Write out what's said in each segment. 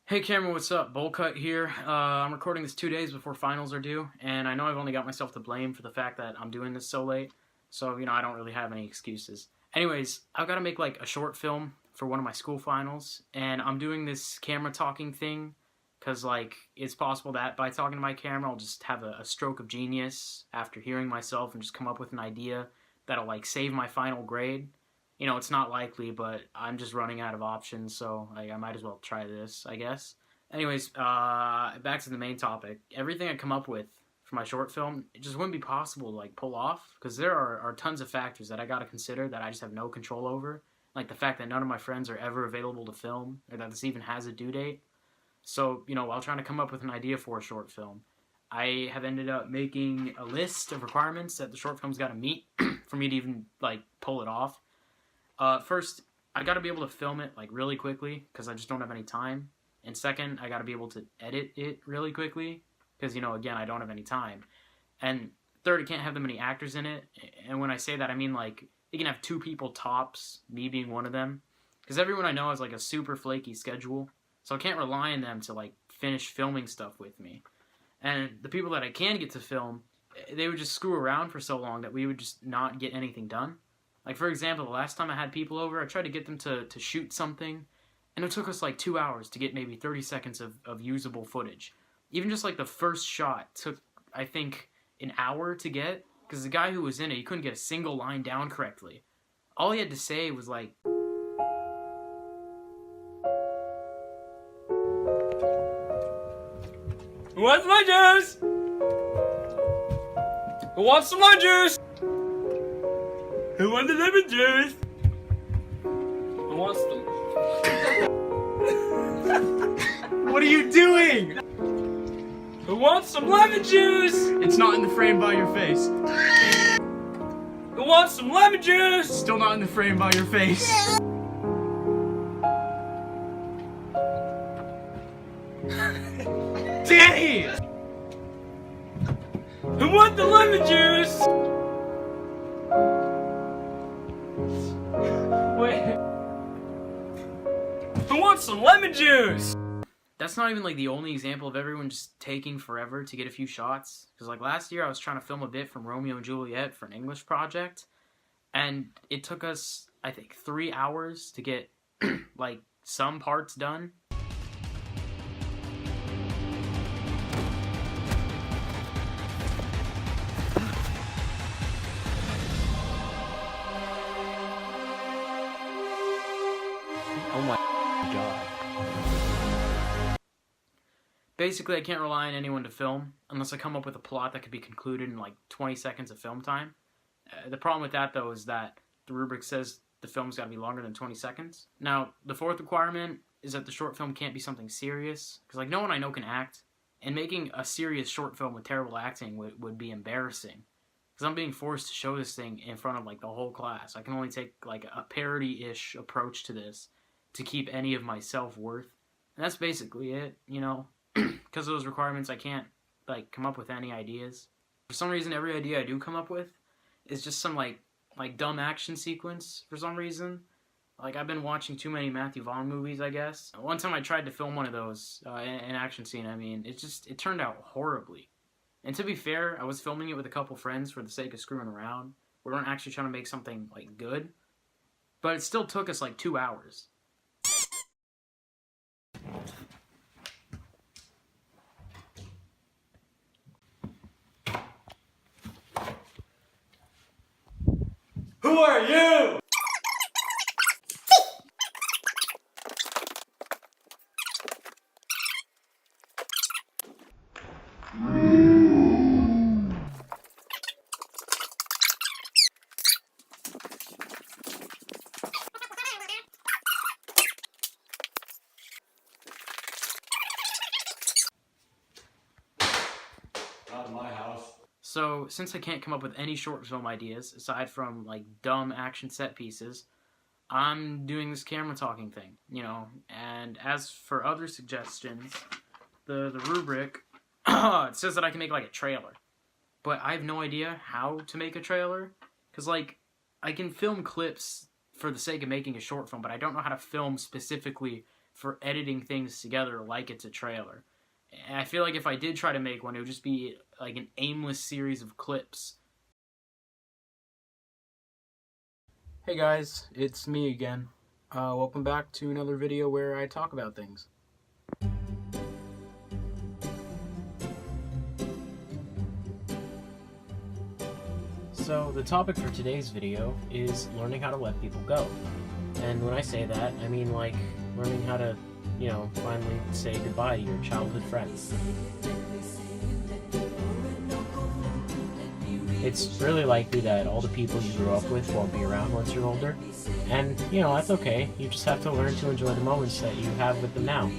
Hey Cameron, what's up? Bowl Cut here. I'm recording this 2 days before finals are due, and I know I've only got myself to blame for the fact that I'm doing this so late, so, I don't really have any excuses. Anyways, I've got to make, a short film for one of my school finals, and I'm doing this camera talking thing, because, it's possible that by talking to my camera, I'll just have a stroke of genius after hearing myself and just come up with an idea that'll, save my final grade. It's not likely, but I'm just running out of options, so I might as well try this, I guess. Anyways, back to the main topic. Everything I come up with for my short film, it just wouldn't be possible to, pull off, because there are tons of factors that I gotta consider that I just have no control over. Like the fact that none of my friends are ever available to film, or that this even has a due date. So, while trying to come up with an idea for a short film, I have ended up making a list of requirements that the short film's gotta meet for me to even, pull it off. First, I gotta be able to film it, really quickly, because I just don't have any time. And second, I gotta be able to edit it really quickly, because, again, I don't have any time. And third, it can't have that many actors in it. And when I say that, I mean, it can have 2 people tops, me being one of them. Because everyone I know has, a super flaky schedule, so I can't rely on them to, finish filming stuff with me. And the people that I can get to film, they would just screw around for so long that we would just not get anything done. For example, the last time I had people over, I tried to get them to shoot something, and it took us 2 hours to get maybe 30 seconds of usable footage. Even just the first shot took, I think, an hour to get, because the guy who was in it, he couldn't get a single line down correctly. All he had to say was "Who wants my juice? Who wants some lime juice? Who wants the lemon juice? Who wants the..." What are you doing? Who wants some lemon juice? It's not in the frame by your face. Who wants some lemon juice? Still not in the frame by your face. Danny! Who wants the lemon juice? Wait. Who wants some lemon juice? That's not even the only example of everyone just taking forever to get a few shots. Because last year I was trying to film a bit from Romeo and Juliet for an English project. And it took us, I think, 3 hours to get some parts done. Oh my god. Basically, I can't rely on anyone to film unless I come up with a plot that could be concluded in 20 seconds of film time. The problem with that, though, is that the rubric says the film's got to be longer than 20 seconds. Now, the fourth requirement is that the short film can't be something serious, because no one I know can act, and making a serious short film with terrible acting would be embarrassing. Because I'm being forced to show this thing in front of the whole class. I can only take a parody-ish approach to this to keep any of my self-worth. And that's basically it, Because of those requirements, I can't, come up with any ideas. For some reason, every idea I do come up with is just some, dumb action sequence for some reason. I've been watching too many Matthew Vaughn movies, I guess. One time I tried to film one of those, an action scene, it turned out horribly. And to be fair, I was filming it with a couple friends for the sake of screwing around. We weren't actually trying to make something, good. But it still took us, 2 hours. Who are you? Not in my house. So, since I can't come up with any short film ideas, aside from, dumb action set pieces, I'm doing this camera talking thing, And as for other suggestions, the rubric, it says that I can make, a trailer. But I have no idea how to make a trailer, because, I can film clips for the sake of making a short film, but I don't know how to film specifically for editing things together like it's a trailer. And I feel like if I did try to make one, it would just be like an aimless series of clips. Hey guys, it's me again. Welcome back to another video where I talk about things. So the topic for today's video is learning how to let people go. And when I say that, I mean like learning how to, finally say goodbye to your childhood friends. It's really likely that all the people you grew up with won't be around once you're older. And, that's okay. You just have to learn to enjoy the moments that you have with them now.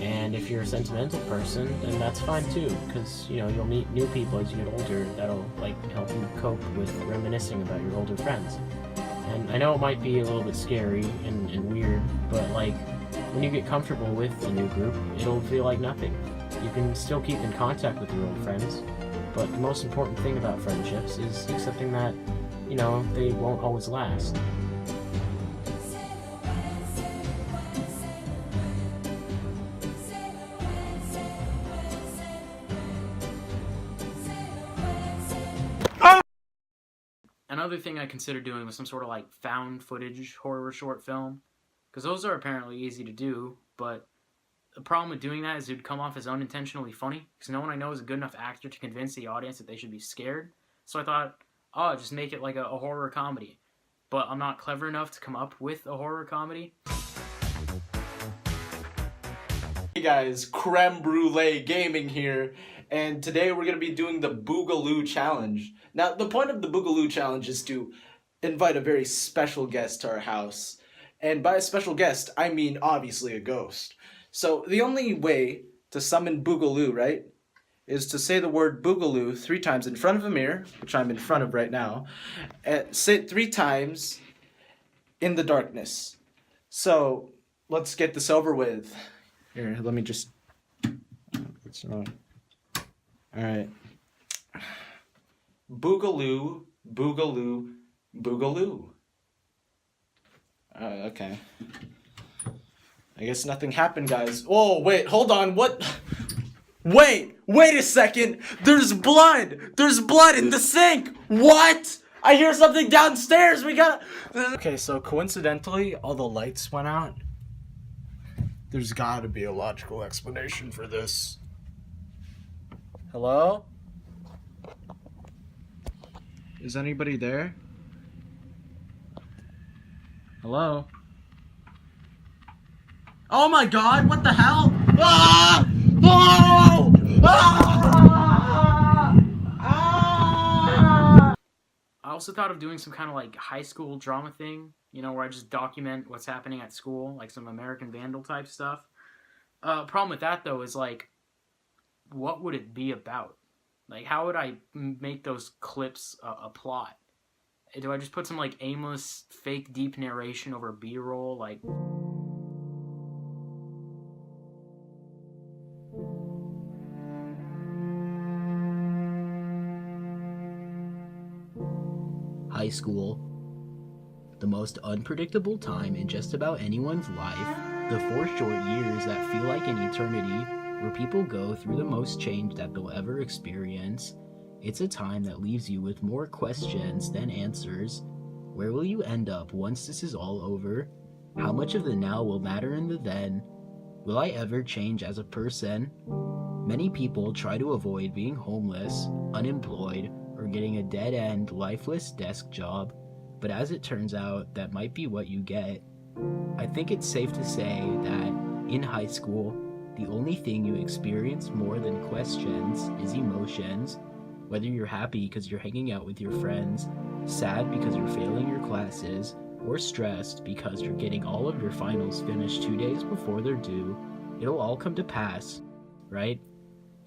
And if you're a sentimental person, then that's fine too, because, you'll meet new people as you get older that'll, help you cope with reminiscing about your older friends. And I know it might be a little bit scary and weird, but, when you get comfortable with a new group, it'll feel like nothing. You can still keep in contact with your old friends, but the most important thing about friendships is accepting that, they won't always last. Another thing I considered doing was some sort of found footage horror short film, because those are apparently easy to do, but the problem with doing that is it would come off as unintentionally funny, because no one I know is a good enough actor to convince the audience that they should be scared. So I thought, just make it like a horror comedy. But I'm not clever enough to come up with a horror comedy. Hey guys, Creme Brulee Gaming here, and today we're going to be doing the Boogaloo Challenge. Now, the point of the Boogaloo Challenge is to invite a very special guest to our house. And by a special guest, I mean obviously a ghost. So the only way to summon Boogaloo, right, is to say the word Boogaloo 3 times in front of a mirror, which I'm in front of right now, and say it 3 times in the darkness. So let's get this over with. Here, let me just... It's not... Alright. Boogaloo, Boogaloo, Boogaloo. Okay. I guess nothing happened, guys. Oh, wait, hold on, what? Wait a second! There's blood! There's blood in the sink! What? I hear something downstairs, we gotta... Okay, so coincidentally, all the lights went out. There's gotta be a logical explanation for this. Hello? Is anybody there? Hello? Oh my god, what the hell? Ah! Oh! Ah! Ah! I also thought of doing some kind of high school drama thing, where I just document what's happening at school, like some American Vandal type stuff. Problem with that though is what would it be about? How would I make those clips a plot? Do I just put some aimless fake deep narration over B-roll High school. The most unpredictable time in just about anyone's life, the 4 short years that feel like an eternity, where people go through the most change that they'll ever experience. It's a time that leaves you with more questions than answers. Where will you end up once this is all over? How much of the now will matter in the then? Will I ever change as a person? Many people try to avoid being homeless, unemployed, or getting a dead-end, lifeless desk job, but as it turns out, that might be what you get. I think it's safe to say that, in high school, the only thing you experience more than questions is emotions. Whether you're happy because you're hanging out with your friends, sad because you're failing your classes, or stressed because you're getting all of your finals finished 2 days before they're due, it'll all come to pass, right?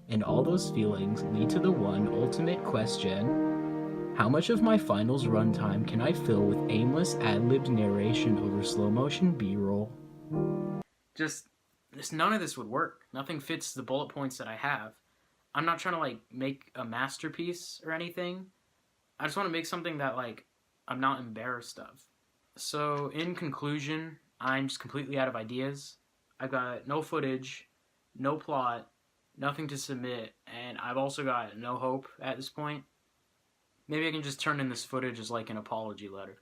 And all those feelings lead to the one ultimate question: how much of my finals runtime can I fill with aimless ad-libbed narration over slow-motion B-roll? Just none of this would work. Nothing fits the bullet points that I have. I'm not trying to make a masterpiece or anything. I just want to make something that I'm not embarrassed of. So in conclusion, I'm just completely out of ideas. I've got no footage, no plot, nothing to submit, and I've also got no hope at this point. Maybe I can just turn in this footage as like an apology letter.